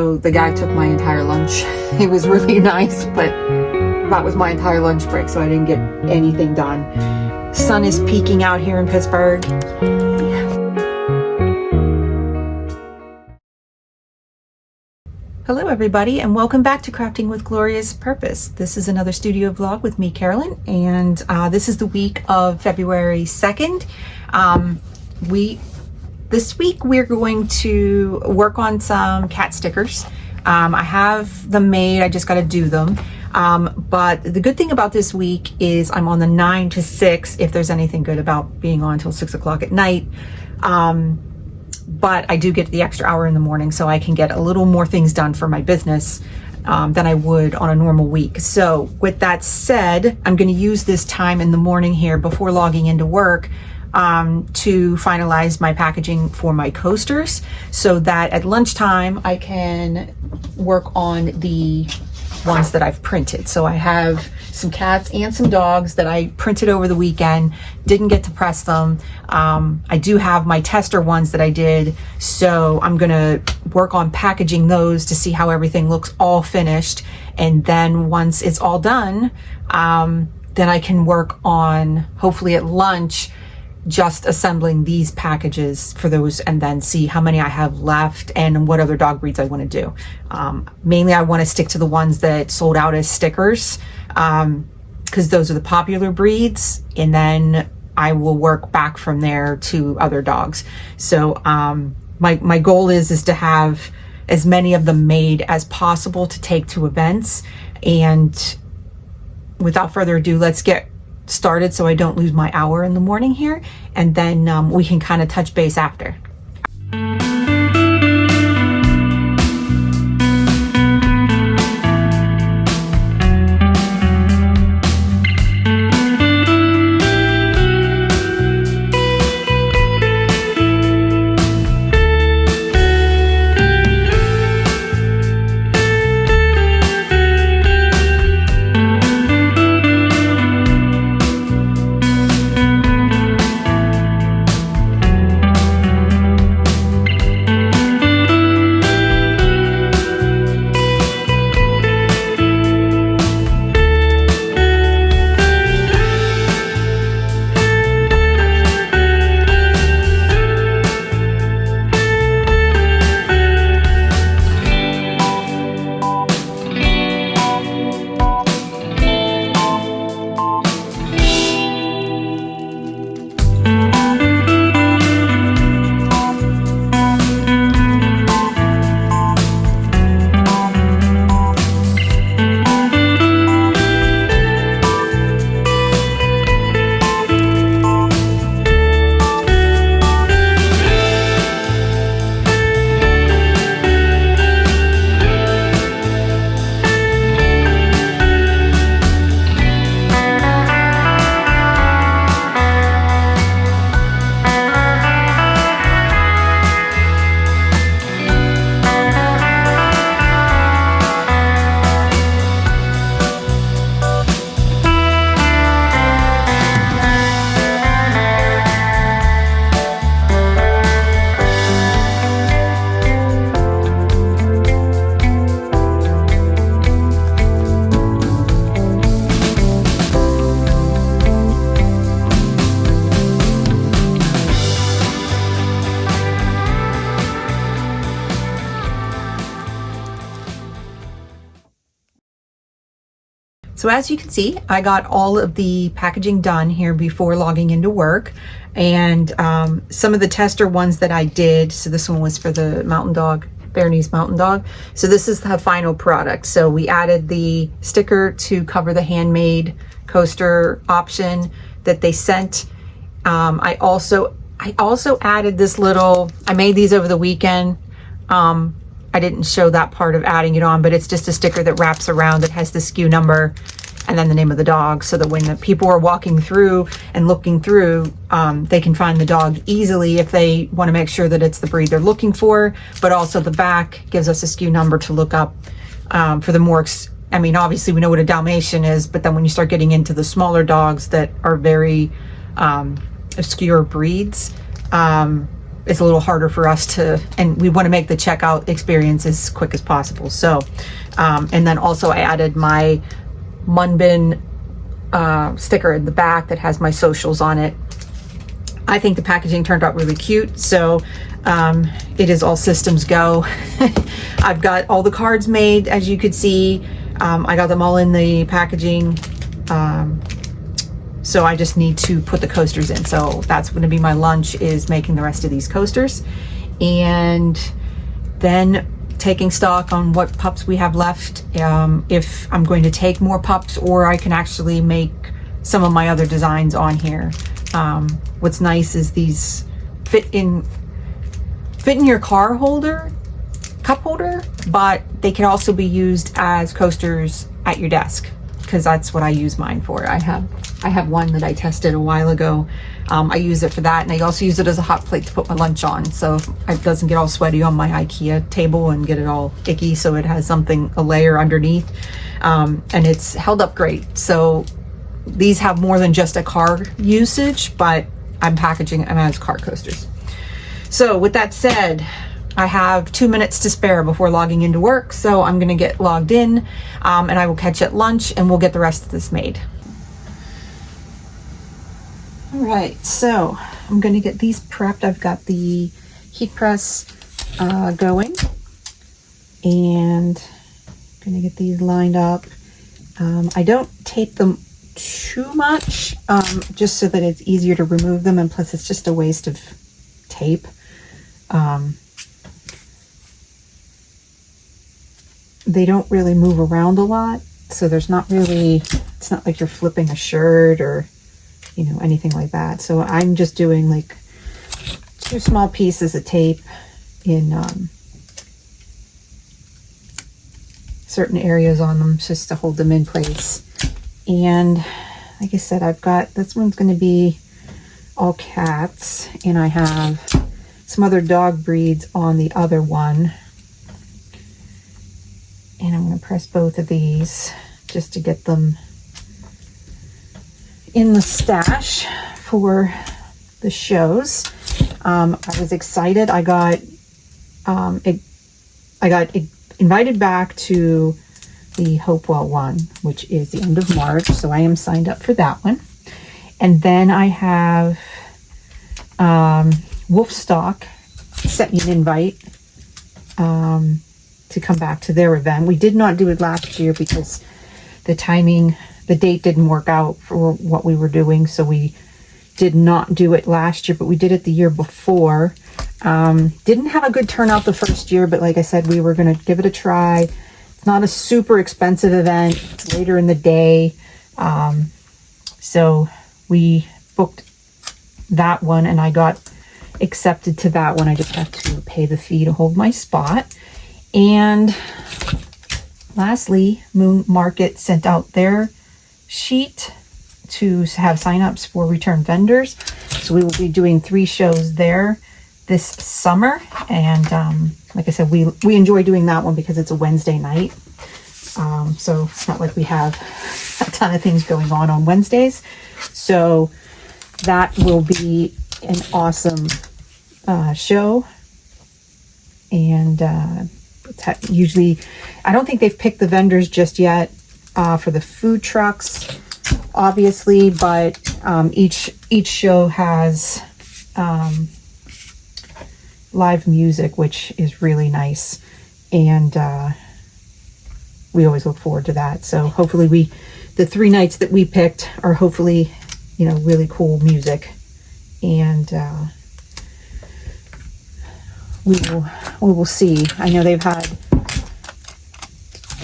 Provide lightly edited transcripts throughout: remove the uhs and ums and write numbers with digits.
So the guy took my entire lunch. He was really nice, but that was my entire lunch break, so I didn't get anything done. Sun is peeking out here in Pittsburgh. Hello everybody, and welcome back to Crafting with Gloria's Purpose. This is another studio vlog with me, Carolyn, and this is the week of February 2nd. This week we're going to work on some cat stickers. I have them made, I just got to do them. But the good thing about this week is I'm on the 9 to 6, if there's anything good about being on until 6 o'clock at night. But I do get the extra hour in the morning, so I can get a little more things done for my business than I would on a normal week. So with that said, I'm going to use this time in the morning here before logging into work to finalize my packaging for my coasters, so that at lunchtime I can work on the ones that I've printed. So I have some cats and some dogs that I printed over the weekend, didn't get to press them. I do have my tester ones that I did, so I'm gonna work on packaging those to see how everything looks all finished, and then once it's all done, then I can work on, hopefully at lunch, just assembling these packages for those, and then see how many I have left and what other dog breeds I want to do. Mainly I want to stick to the ones that sold out as stickers, because those are the popular breeds, and then I will work back from there to other dogs. So my goal is to have as many of them made as possible to take to events. And without further ado, let's get started so I don't lose my hour in the morning here, and then we can kind of touch base after. So as you can see, I got all of the packaging done here before logging into work, and some of the tester ones that I did, so this one was for the mountain dog, Bernese mountain dog. So this is the final product. So we added the sticker to cover the handmade coaster option that they sent. I also added this little, I made these over the weekend. I didn't show that part of adding it on, but it's just a sticker that wraps around that has the SKU number and then the name of the dog, so that when the people are walking through and looking through, they can find the dog easily if they want to make sure that it's the breed they're looking for. But also the back gives us a SKU number to look up for the more, I mean, obviously we know what a Dalmatian is, but then when you start getting into the smaller dogs that are very obscure breeds, it's a little harder for us to, and we want to make the checkout experience as quick as possible. So, and then also I added my Munbin sticker in the back that has my socials on it. I think the packaging turned out really cute, so it is all systems go. I've got all the cards made, as you could see. I got them all in the packaging, so I just need to put the coasters in. So that's going to be my lunch, is making the rest of these coasters, and then taking stock on what pups we have left, if I'm going to take more pups, or I can actually make some of my other designs on here. What's nice is these fit in your car holder, cup holder, but they can also be used as coasters at your desk, because that's what I use mine for. I have one that I tested a while ago. I use it for that, and I also use it as a hot plate to put my lunch on, so it doesn't get all sweaty on my IKEA table and get it all icky. So it has a layer underneath, and it's held up great. So these have more than just a car usage, but I'm packaging them as car coasters. So with that said, I have 2 minutes to spare before logging into work, so I'm gonna get logged in, and I will catch you at lunch, and we'll get the rest of this made. All right, so I'm gonna get these prepped. I've got the heat press going, and I'm gonna get these lined up. I don't tape them too much, just so that it's easier to remove them, and plus it's just a waste of tape. They don't really move around a lot, so there's not really, it's not like you're flipping a shirt or, you know, anything like that. So I'm just doing like 2 small pieces of tape in certain areas on them, just to hold them in place. And like I said, I've got, this one's going to be all cats, and I have some other dog breeds on the other one. And I'm going to press both of these just to get them in the stash for the shows. I was excited. I got invited back to the Hopewell one, which is the end of March, so I am signed up for that one. And then I have Wolfstock sent me an invite to come back to their event. We did not do it last year because the date didn't work out for what we were doing, so we did not do it last year, but we did it the year before. Didn't have a good turnout the first year, but like I said, we were going to give it a try. It's not a super expensive event. It's later in the day. So we booked that one, and I got accepted to that one. I just have to pay the fee to hold my spot. And lastly, Moon Market sent out their sheet to have signups for return vendors. So we will be doing 3 shows there this summer. And like I said, we enjoy doing that one because it's a Wednesday night. So it's not like we have a ton of things going on Wednesdays. So that will be an awesome show. And usually, I don't think they've picked the vendors just yet for the food trucks, obviously, but each show has live music, which is really nice, and we always look forward to that. So hopefully the 3 nights that we picked are hopefully, you know, really cool music, and we will see. I know they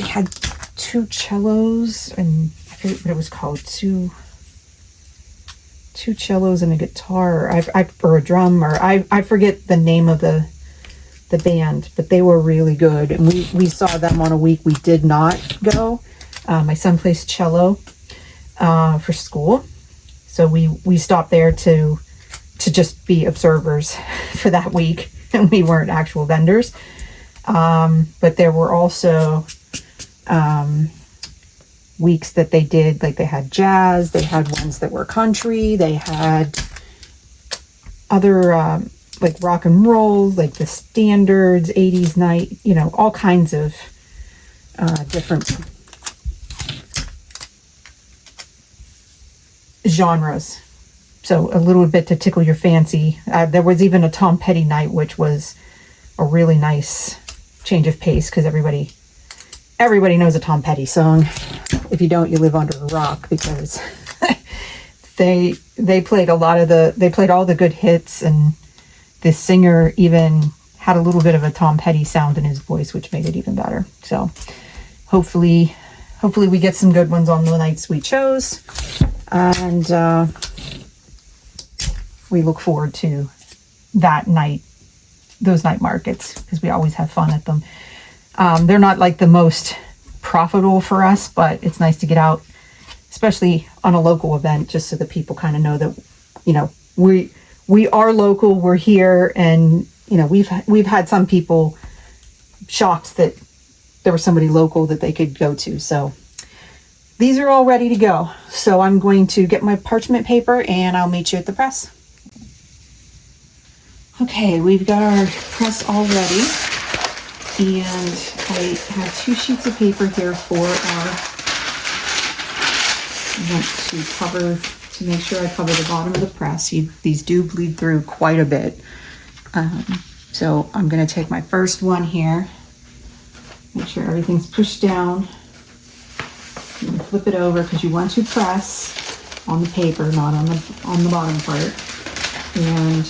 had 2 cellos, and I forget what it was called, two cellos and a guitar, or a drum, or I forget the name of the band, but they were really good, and we saw them on a week we did not go. My son plays cello for school, so we stopped there to just be observers for that week, and we weren't actual vendors. But there were also weeks that they did, like they had jazz, they had ones that were country, they had other like rock and roll, like the standards, 80s night, you know, all kinds of different genres. So a little bit to tickle your fancy. There was even a Tom Petty night, which was a really nice change of pace, because everybody knows a Tom Petty song. If you don't, you live under a rock, because they played all the good hits, and the singer even had a little bit of a Tom Petty sound in his voice, which made it even better. So hopefully we get some good ones on the nights we chose, and we look forward to those night markets, because we always have fun at them. They're not like the most profitable for us, but it's nice to get out, especially on a local event, just so that people kind of know that, you know, we are local, we're here, and, you know, we've had some people shocked that there was somebody local that they could go to. So these are all ready to go. So I'm going to get my parchment paper and I'll meet you at the press. Okay, we've got our press all ready, and I have 2 sheets of paper here for to make sure I cover the bottom of the press. These do bleed through quite a bit. So I'm going to take my first one here, make sure everything's pushed down. You can flip it over, because you want to press on the paper, not on the bottom part. And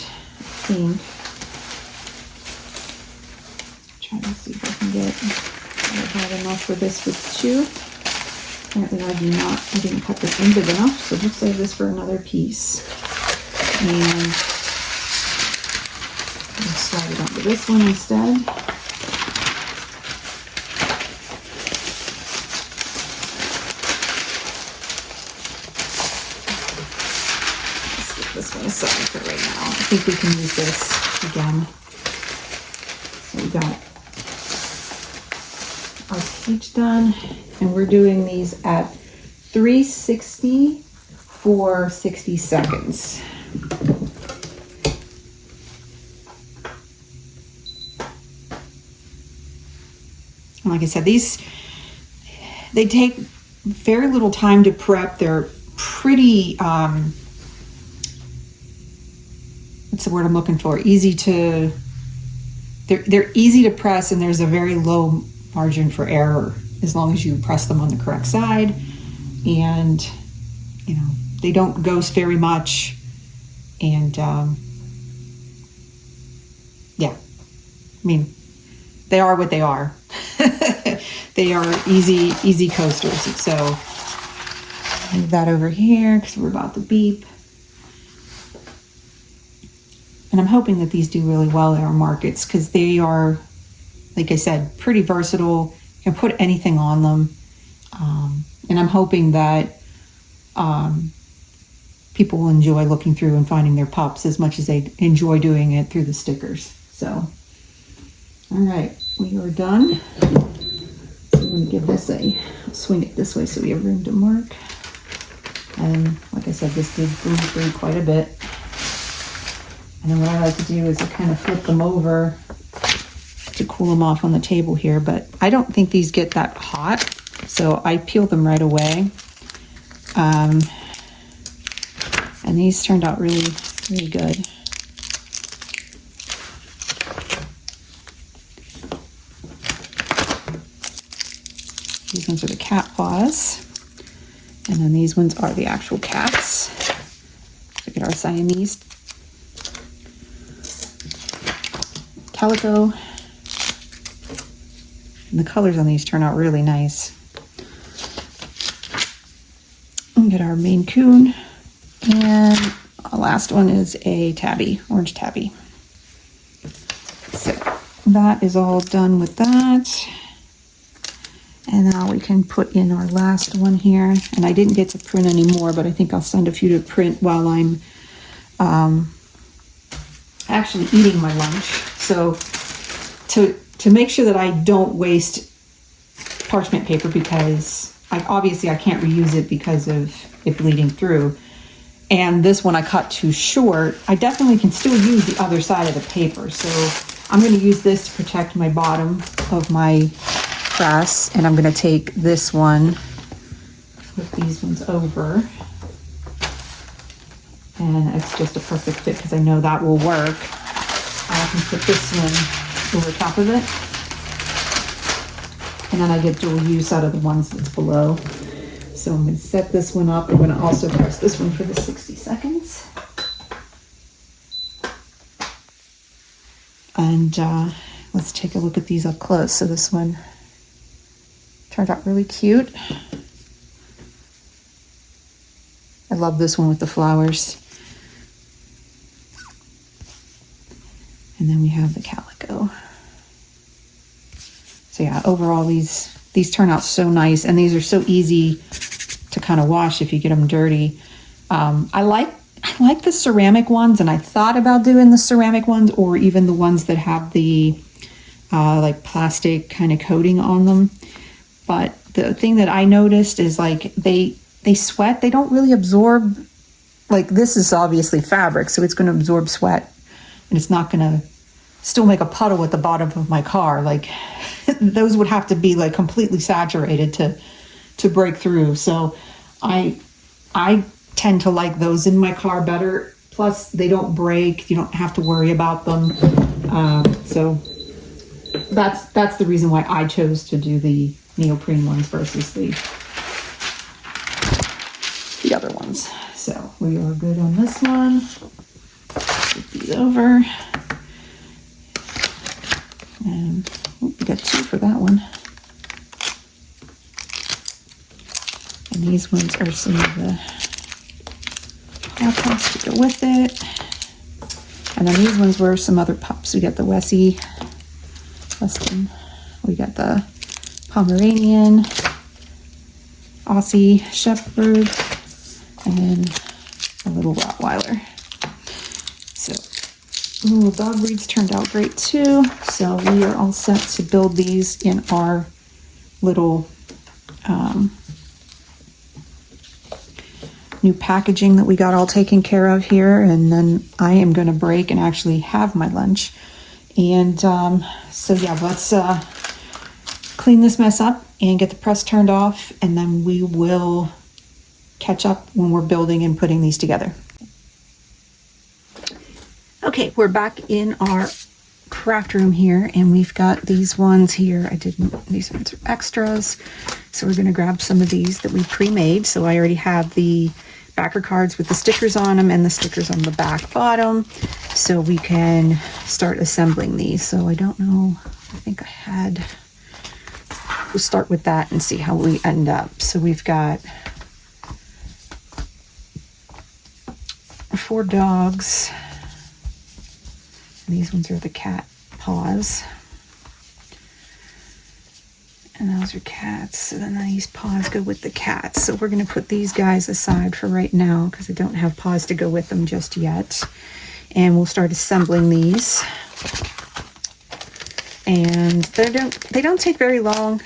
trying to see if I can get enough for this with 2. Apparently I didn't cut this in big enough, so we'll save this for another piece. And I'll slide it onto this one instead. This one aside for right now. I think we can use this again. So we got our page done, and we're doing these at 360 for 60 seconds. And like I said, they take very little time to prep. They're pretty what's the word I'm looking for? They're easy to press, and there's a very low margin for error as long as you press them on the correct side. And, you know, they don't ghost very much. And, yeah, I mean, they are what they are. They are easy coasters. So move that over here, because we're about to beep. And I'm hoping that these do really well at our markets, because they are, like I said, pretty versatile. You can put anything on them. And I'm hoping that people will enjoy looking through and finding their pups as much as they enjoy doing it through the stickers. So, all right, we are done. So I'm going to give this swing it this way so we have room to mark. And like I said, this did bleed through quite a bit. And then what I like to do is I kind of flip them over to cool them off on the table here, but I don't think these get that hot, so I peel them right away. And these turned out really, really good. These ones are the cat paws, and then these ones are the actual cats. Look at our Siamese calico. And the colors on these turn out really nice. And get our Maine Coon, and our last one is a tabby, orange tabby. So that is all done with that. And now we can put in our last one here. And I didn't get to print any more, but I think I'll send a few to print while I'm actually eating my lunch. So to make sure that I don't waste parchment paper, because obviously I can't reuse it because of it bleeding through, and this one I cut too short, I definitely can still use the other side of the paper. So I'm going to use this to protect my bottom of my press, and I'm going to take this one, flip these ones over, and it's just a perfect fit because I know that will work. I can put this one over top of it, and then I get dual use out of the ones that's below. So I'm going to set this one up. I'm going to also press this one for the 60 seconds. And let's take a look at these up close. So this one turned out really cute. I love this one with the flowers. And then we have the calico. So yeah, overall these turn out so nice, and these are so easy to kind of wash if you get them dirty. I like the ceramic ones, and I thought about doing the ceramic ones or even the ones that have the like plastic kind of coating on them. But the thing that I noticed is like they sweat. They don't really absorb. Like this is obviously fabric, so it's going to absorb sweat, and it's not going to still make a puddle at the bottom of my car. Like those would have to be like completely saturated to break through. So I tend to like those in my car better. Plus they don't break. You don't have to worry about them. So that's the reason why I chose to do the neoprene ones versus the other ones. So we are good on this one. Flip these over. And we got 2 for that one. And these ones are some of the podcasts to go with it. And then these ones were some other pups. We got the Weston, we got the Pomeranian, Aussie Shepherd, and a little Rottweiler. So, ooh, dog breeds turned out great too. So we are all set to build these in our little new packaging that we got all taken care of here. And then I am going to break and actually have my lunch. And so yeah, let's clean this mess up and get the press turned off, and then we will catch up when we're building and putting these together. Okay, we're back in our craft room here, and we've got these ones here. These ones are extras, so we're going to grab some of these that we pre-made. So I already have the backer cards with the stickers on them and the stickers on the back bottom, so we can start assembling these. So I don't know, I think I had, we'll start with that and see how we end up. So we've got 4 dogs. These ones are the cat paws. And those are cats. So then these paws go with the cats. So we're going to put these guys aside for right now because I don't have paws to go with them just yet. And we'll start assembling these. And they don't take very long,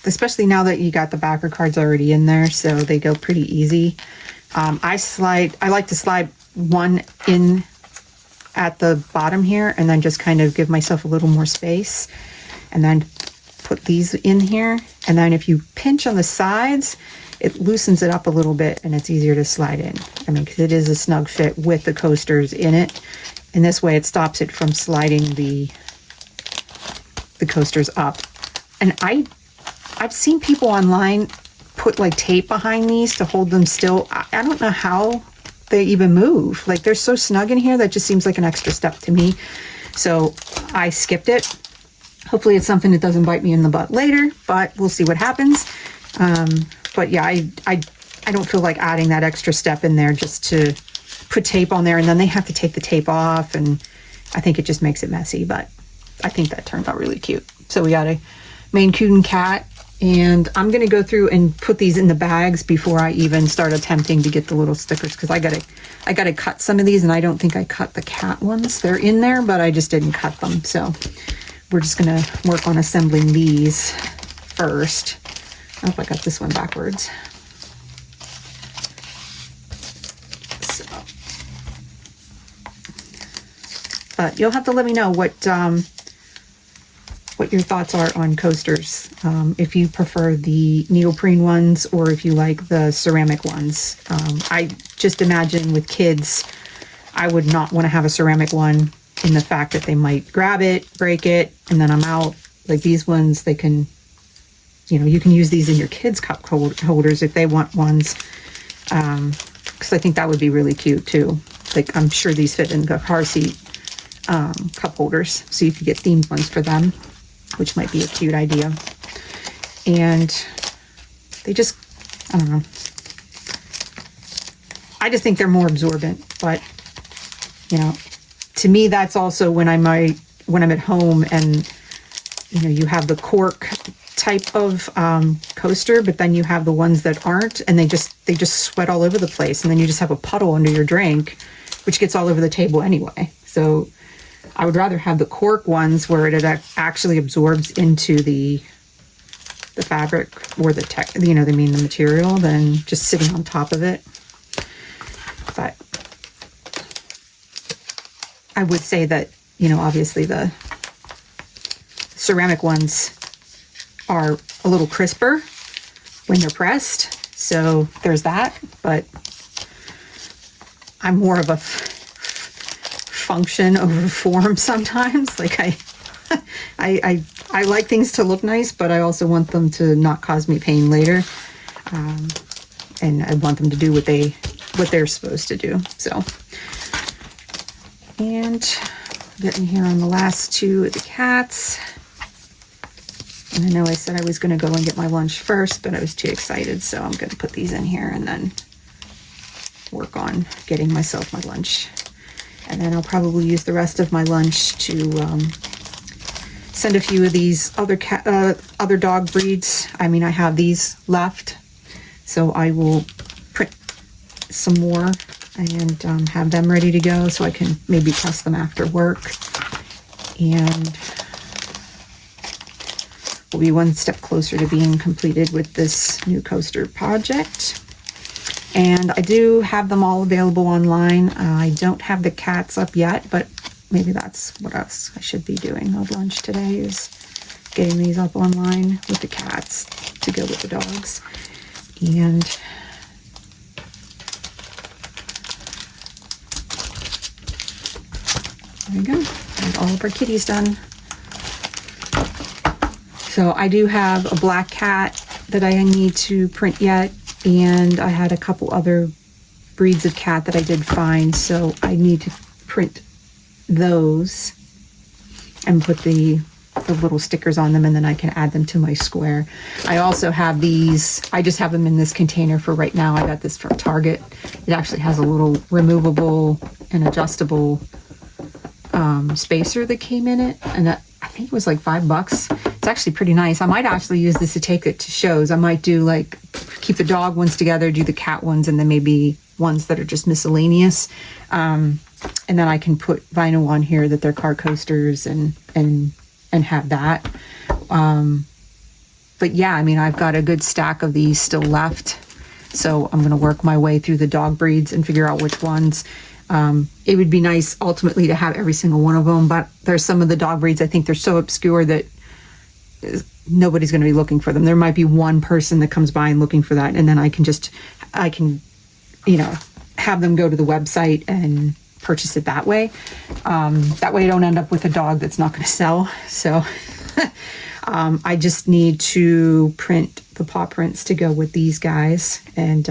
especially now that you got the backer cards already in there. So they go pretty easy. I like to slide one in at the bottom here and then just kind of give myself a little more space, and then put these in here. And then if you pinch on the sides, it loosens it up a little bit and it's easier to slide in. I mean, because it is a snug fit with the coasters in it. And this way it stops it from sliding the coasters up. And I've seen people online put like tape behind these to hold them still. I don't know how they even move. Like they're so snug in here that just seems like an extra step to me. So I skipped it. Hopefully it's something that doesn't bite me in the butt later, but we'll see what happens. But yeah, I don't feel like adding that extra step in there just to put tape on there, and then they have to take the tape off, and I think it just makes it messy, but I think that turned out really cute. So we got a Maine Coon cat, and I'm going to go through and put these in the bags before I even start attempting to get the little stickers, because I gotta cut some of these, and I don't think I cut the cat ones. They're in there, but I just didn't cut them. So we're just going to work on assembling these first. I hope I got this one backwards. But you'll have to let me know what your thoughts are on coasters. If you prefer the neoprene ones or if you like the ceramic ones. I just imagine with kids, I would not want to have a ceramic one in the fact that they might grab it, break it, and then I'm out. Like these ones, they can, you can use these in your kids' cup holders if they want ones. Because I think that would be really cute too. Like I'm sure these fit in the car seat cup holders, so you could get themed ones for them, which might be a cute idea. And they just, I don't know. I just think they're more absorbent, but to me, that's also when I'm at home and you have the cork type of coaster, but then you have the ones that aren't, and they just sweat all over the place, and then you just have a puddle under your drink, which gets all over the table anyway. So I would rather have the cork ones where it actually absorbs into the fabric or the the material than just sitting on top of it. But I would say that, obviously the ceramic ones are a little crisper when they're pressed. So there's that, but I'm more of a function over form sometimes. Like I like things to look nice, but I also want them to not cause me pain later. And I want them to do what they're supposed to do. So, and getting here on the last two of the cats. And I know I said I was going to go and get my lunch first, but I was too excited. So I'm going to put these in here and then work on getting myself my lunch. And then I'll probably use the rest of my lunch to send a few of these other dog breeds. I mean, I have these left, so I will print some more and have them ready to go so I can maybe test them after work. And we'll be one step closer to being completed with this new coaster project. And I do have them all available online. I don't have the cats up yet, but maybe that's what else I should be doing at lunch today, is getting these up online with the cats to go with the dogs. And there we go. Got all of our kitties done. So I do have a black cat that I need to print yet. And I had a couple other breeds of cat that I did find, so I need to print those and put the little stickers on them, and then I can add them to my square. I also have these, I just have them in this container for right now. I got this from Target. It actually has a little removable and adjustable spacer that came in it, and I think it was like $5. It's actually pretty nice. I might actually use this to take it to shows. I might do like keep the dog ones together, do the cat ones, and then maybe ones that are just miscellaneous. And then I can put vinyl on here that they're car coasters and have that. But yeah, I mean, I've got a good stack of these still left. So I'm going to work my way through the dog breeds and figure out which ones. It would be nice ultimately to have every single one of them, but there's some of the dog breeds, I think they're so obscure that nobody's going to be looking for them. There might be one person that comes by and looking for that, and then I can have them go to the website and purchase it that way. That way I don't end up with a dog that's not going to sell. So I just need to print the paw prints to go with these guys. And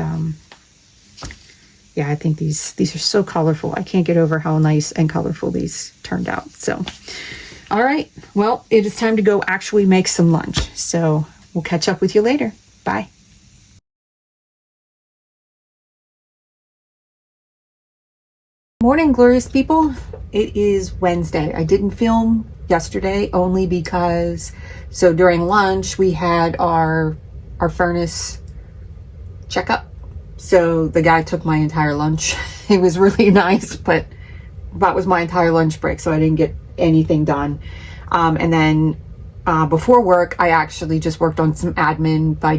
yeah, I think these are so colorful. I can't get over how nice and colorful these turned out. So all right, well, it is time to go actually make some lunch. So we'll catch up with you later. Bye. Morning, glorious people. It is Wednesday. I didn't film yesterday only because, so during lunch, we had our furnace checkup. So the guy took my entire lunch. It was really nice, but that was my entire lunch break, so I didn't get anything done. And then before work, I actually just worked on some admin by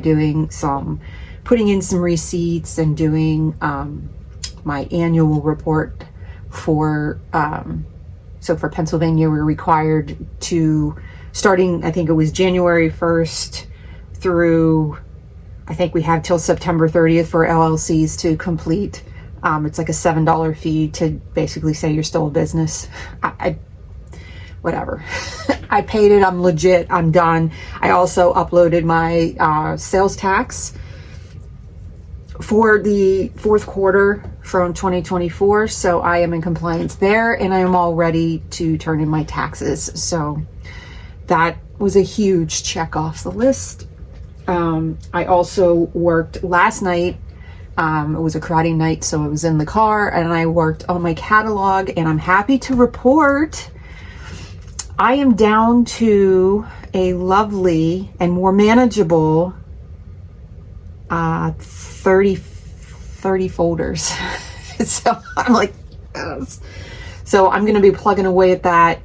putting in some receipts and doing my annual report for So for Pennsylvania, we're required to, starting, I think it was January 1st through, I think we have till September 30th for LLCs to complete. It's like a $7 fee to basically say you're still a business. Whatever. I paid it. I'm legit. I'm done. I also uploaded my sales tax for the fourth quarter from 2024. So I am in compliance there, and I am all ready to turn in my taxes. So that was a huge check off the list. I also worked last night. It was a karate night, so I was in the car and I worked on my catalog, and I'm happy to report I am down to a lovely and more manageable 30 folders. So I'm like, yes. So I'm going to be plugging away at that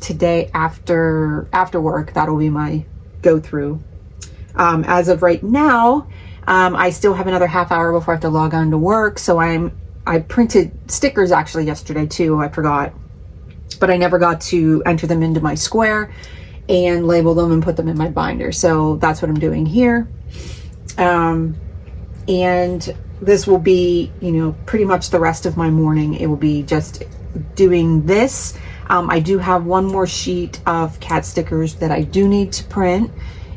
today after work. That'll be my go through. As of right now, I still have another half hour before I have to log on to work. So I printed stickers actually yesterday too. I forgot, but I never got to enter them into my square and label them and put them in my binder. So that's what I'm doing here. And this will be, pretty much the rest of my morning. It will be just doing this. I do have one more sheet of cat stickers that I do need to print.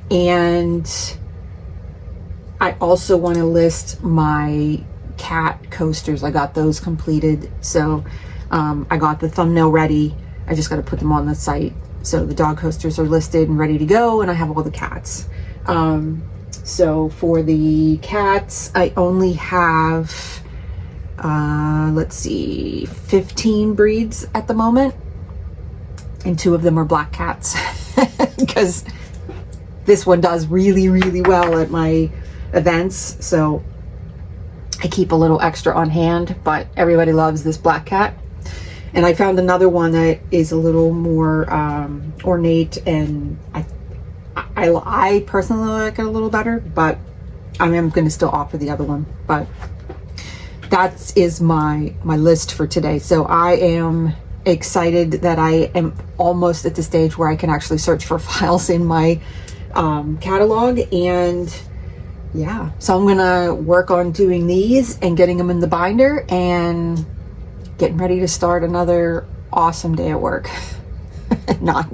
And I also want to list my cat coasters. I got those completed. So I got the thumbnail ready. I just got to put them on the site. So the dog coasters are listed and ready to go, and I have all the cats. So for the cats, I only have, 15 breeds at the moment. And 2 of them are black cats because this one does really, really well at my events. So I keep a little extra on hand, but everybody loves this black cat. And I found another one that is a little more ornate, and I personally like it a little better, but I am going to still offer the other one. But that is my list for today. So I am excited that I am almost at the stage where I can actually search for files in my catalog. And yeah, so I'm going to work on doing these and getting them in the binder and getting ready to start another awesome day at work. Not.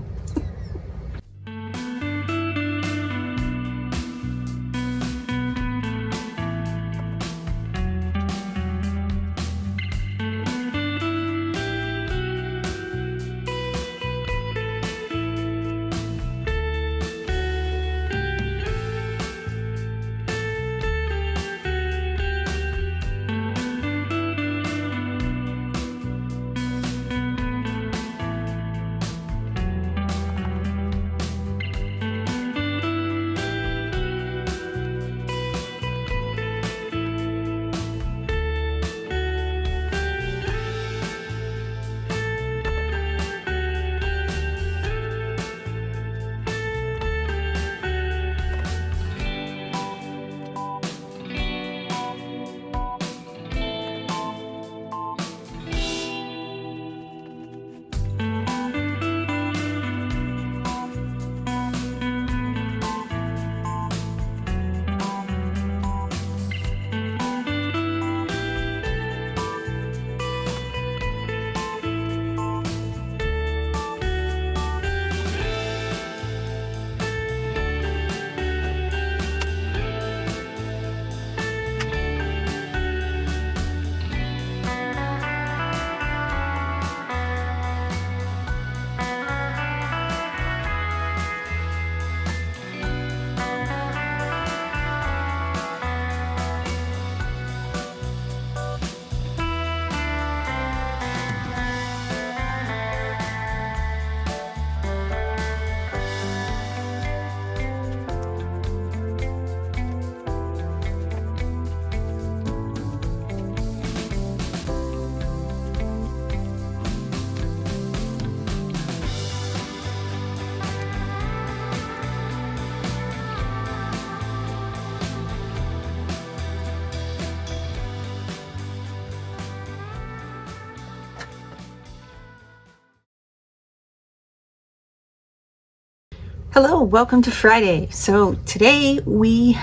Hello, welcome to Friday. So today we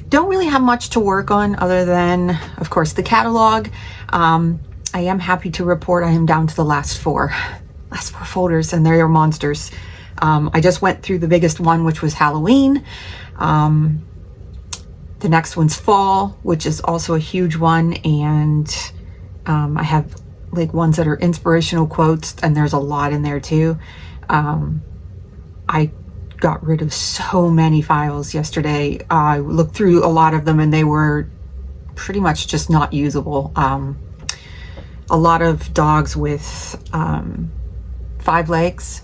don't really have much to work on other than, of course, the catalog. I am happy to report I am down to the last four folders, and they're monsters. I just went through the biggest one, which was Halloween. The next one's fall, which is also a huge one, and I have like ones that are inspirational quotes, and there's a lot in there too. I got rid of so many files yesterday. I looked through a lot of them and they were pretty much just not usable. A lot of dogs with 5 legs,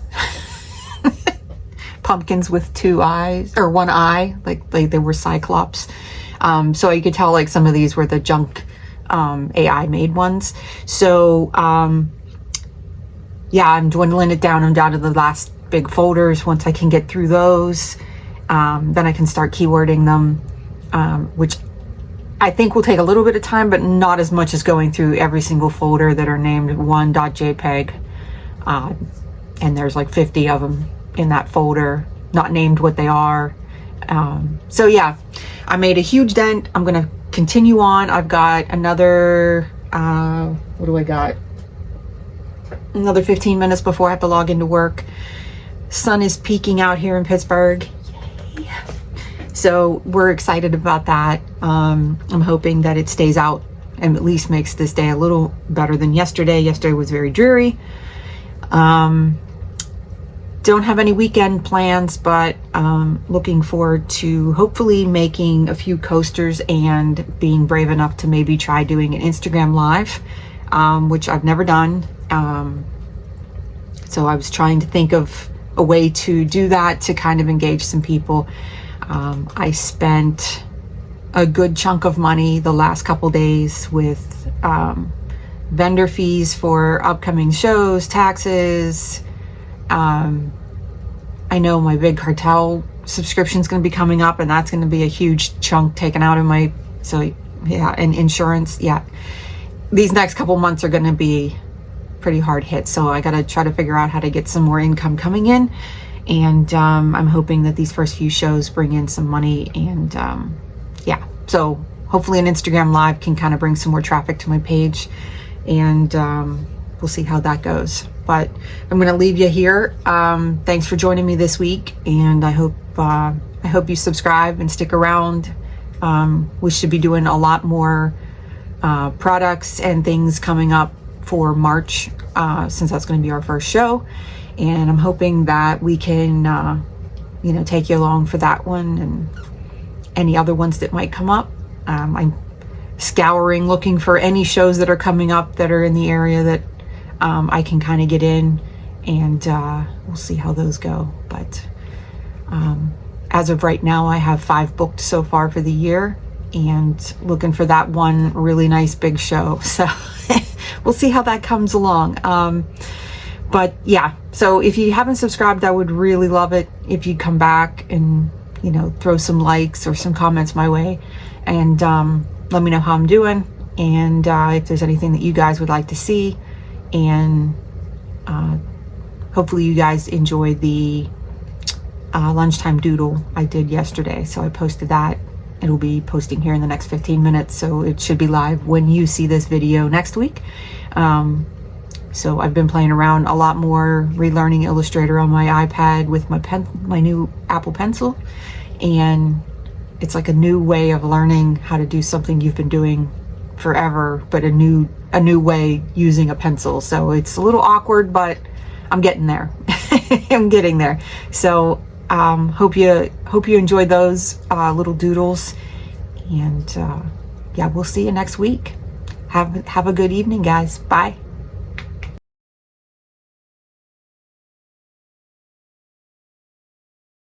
pumpkins with 2 eyes or 1 eye, like they were cyclops. So you could tell like some of these were the junk AI made ones. So yeah, I'm dwindling it down. I'm down to the last big folders. Once I can get through those, then I can start keywording them, which I think will take a little bit of time, but not as much as going through every single folder that are named 1.jpg. And there's like 50 of them in that folder, not named what they are. So yeah, I made a huge dent. I'm gonna continue on. I've got another, what do I got? Another 15 minutes before I have to log into work. Sun is peeking out here in Pittsburgh. Yay. So we're excited about that. I'm hoping that it stays out and at least makes this day a little better than yesterday. Yesterday was very dreary. Don't have any weekend plans, but looking forward to hopefully making a few coasters and being brave enough to maybe try doing an Instagram live, which I've never done. So I was trying to think of a way to do that to kind of engage some people. I spent a good chunk of money the last couple days with vendor fees for upcoming shows, taxes. I know my big cartel subscription is going to be coming up, and that's going to be a huge chunk taken out of my, so yeah, and insurance. Yeah, these next couple months are going to be pretty hard hit, so I got to try to figure out how to get some more income coming in, and I'm hoping that these first few shows bring in some money, and yeah, so hopefully an Instagram live can kind of bring some more traffic to my page, and we'll see how that goes. But I'm going to leave you here. Thanks for joining me this week, and I hope you subscribe and stick around. We should be doing a lot more products and things coming up for March, since that's going to be our first show, and I'm hoping that we can take you along for that one and any other ones that might come up. I'm scouring looking for any shows that are coming up that are in the area that I can kind of get in, and we'll see how those go. But as of right now, I have 5 booked so far for the year, and looking for that one really nice big show. So we'll see how that comes along. But yeah, so if you haven't subscribed, I would really love it if you come back and throw some likes or some comments my way, and let me know how I'm doing, and if there's anything that you guys would like to see. And hopefully you guys enjoy the lunchtime doodle I did yesterday. So I posted that. It'll be posting here in the next 15 minutes, so it should be live when you see this video next week. So I've been playing around a lot more, relearning Illustrator on my iPad with my new Apple Pencil, and it's like a new way of learning how to do something you've been doing forever, but a new way using a pencil. So it's a little awkward, but I'm getting there. I'm getting there. So hope you enjoyed those little doodles, and yeah, we'll see you next week. Have a good evening, guys. Bye.